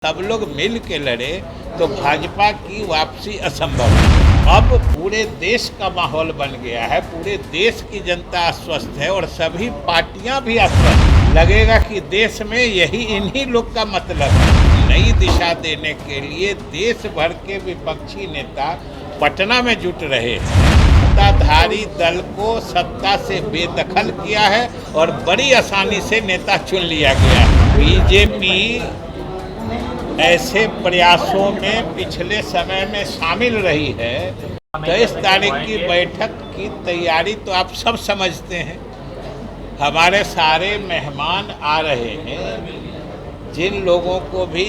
सब लोग मिल के लड़े तो भाजपा की वापसी असंभव है। अब पूरे देश का माहौल बन गया है, पूरे देश की जनता आश्वस्त है और सभी पार्टियां भी आश्वस्त। लगेगा कि देश में यही इन्हीं लोग का मतलब है। नई दिशा देने के लिए देश भर के विपक्षी नेता पटना में जुट रहे हैं। सत्ताधारी दल को सत्ता से बेदखल किया है और बड़ी आसानी से नेता चुन लिया गया है। बीजेपी ऐसे प्रयासों में पिछले समय में शामिल रही है। 23 तारीख की बैठक की तैयारी तो आप सब समझते हैं। हमारे सारे मेहमान आ रहे हैं। जिन लोगों को भी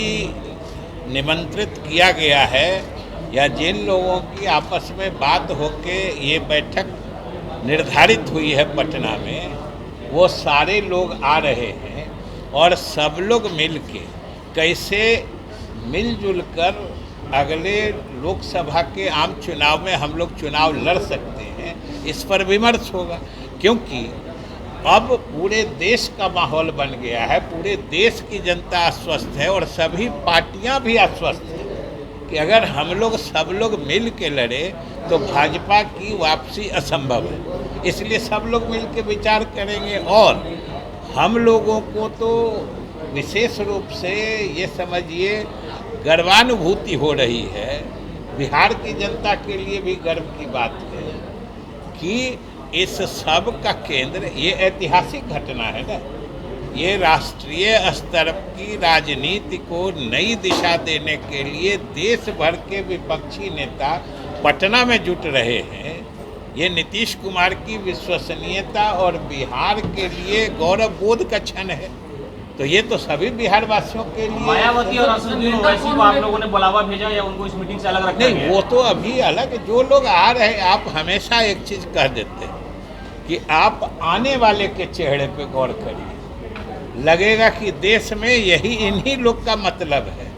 निमंत्रित किया गया है या जिन लोगों की आपस में बात होके ये बैठक निर्धारित हुई है पटना में, वो सारे लोग आ रहे हैं और सब लोग मिलके कैसे मिलजुल कर अगले लोकसभा के आम चुनाव में हम लोग चुनाव लड़ सकते हैं, इस पर विमर्श होगा। क्योंकि अब पूरे देश का माहौल बन गया है, पूरे देश की जनता आश्वस्त है और सभी पार्टियां भी आश्वस्त हैं कि अगर हम लोग सब लोग मिल के लड़े तो भाजपा की वापसी असंभव है। इसलिए सब लोग मिल के विचार करेंगे और हम लोगों को तो विशेष रूप से ये समझिए गर्वानुभूति हो रही है। बिहार की जनता के लिए भी गर्व की बात है कि इस सब का केंद्र ये ऐतिहासिक घटना है ना। ये राष्ट्रीय स्तर की राजनीति को नई दिशा देने के लिए देश भर के विपक्षी नेता पटना में जुट रहे हैं। ये नीतीश कुमार की विश्वसनीयता और बिहार के लिए गौरव बोध का क्षण है। तो ये तो सभी बिहार वासियों के लिए। मायावती और असदुद्दीन ओवैसी को आप लोगों ने बुलावा भेजा या उनको इस मीटिंग से अलग रखा? नहीं, वो तो अभी अलग। जो लोग आ रहे हैं, आप हमेशा एक चीज कह देते हैं कि आप आने वाले के चेहरे पे गौर करिए। लगेगा कि देश में यही इन्हीं लोग का मतलब है।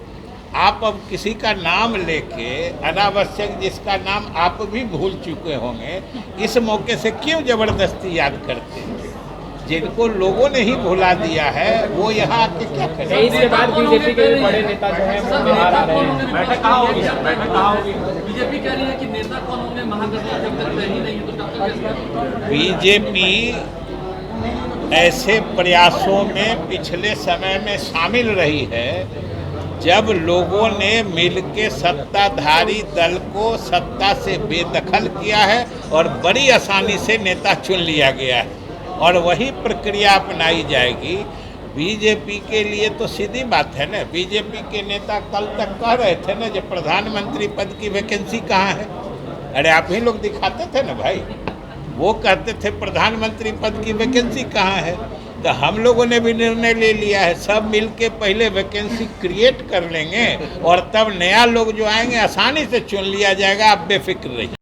आप अब किसी का नाम लेके अनावश्यक, जिसका नाम आप भी भूल चुके होंगे, इस मौके से क्यों जबरदस्ती याद करते हैं? जिनको लोगों ने ही भुला दिया है वो यहाँ आके क्या करें? इसके बाद बीजेपी के बड़े नेता जो हैं वो बाहर आ रहे हैं। बैठक कहाँ होगी? बैठक कहाँ होगी? बीजेपी कह रही है कि नेता कौन होंगे, महागठबंधन जब तक तय ही नहीं है तो तब तक बीजेपी ऐसे प्रयासों में पिछले समय में शामिल रही है जब लोगों ने मिलके सत्ताधारी दल को सत्ता से बेदखल किया है और बड़ी आसानी से नेता चुन लिया गया है और वही प्रक्रिया अपनाई जाएगी। बीजेपी के लिए तो सीधी बात है ना। बीजेपी के नेता कल तक कह रहे थे ना, जब प्रधानमंत्री पद की वैकेंसी कहाँ है? अरे आप ही लोग दिखाते थे ना भाई। वो कहते थे प्रधानमंत्री पद की वैकेंसी कहाँ है। तो हम लोगों ने भी निर्णय ले लिया है, सब मिलके पहले वैकेंसी क्रिएट कर लेंगे और तब नया लोग जो आएंगे आसानी से चुन लिया जाएगा। आप बेफिक्र रहिए।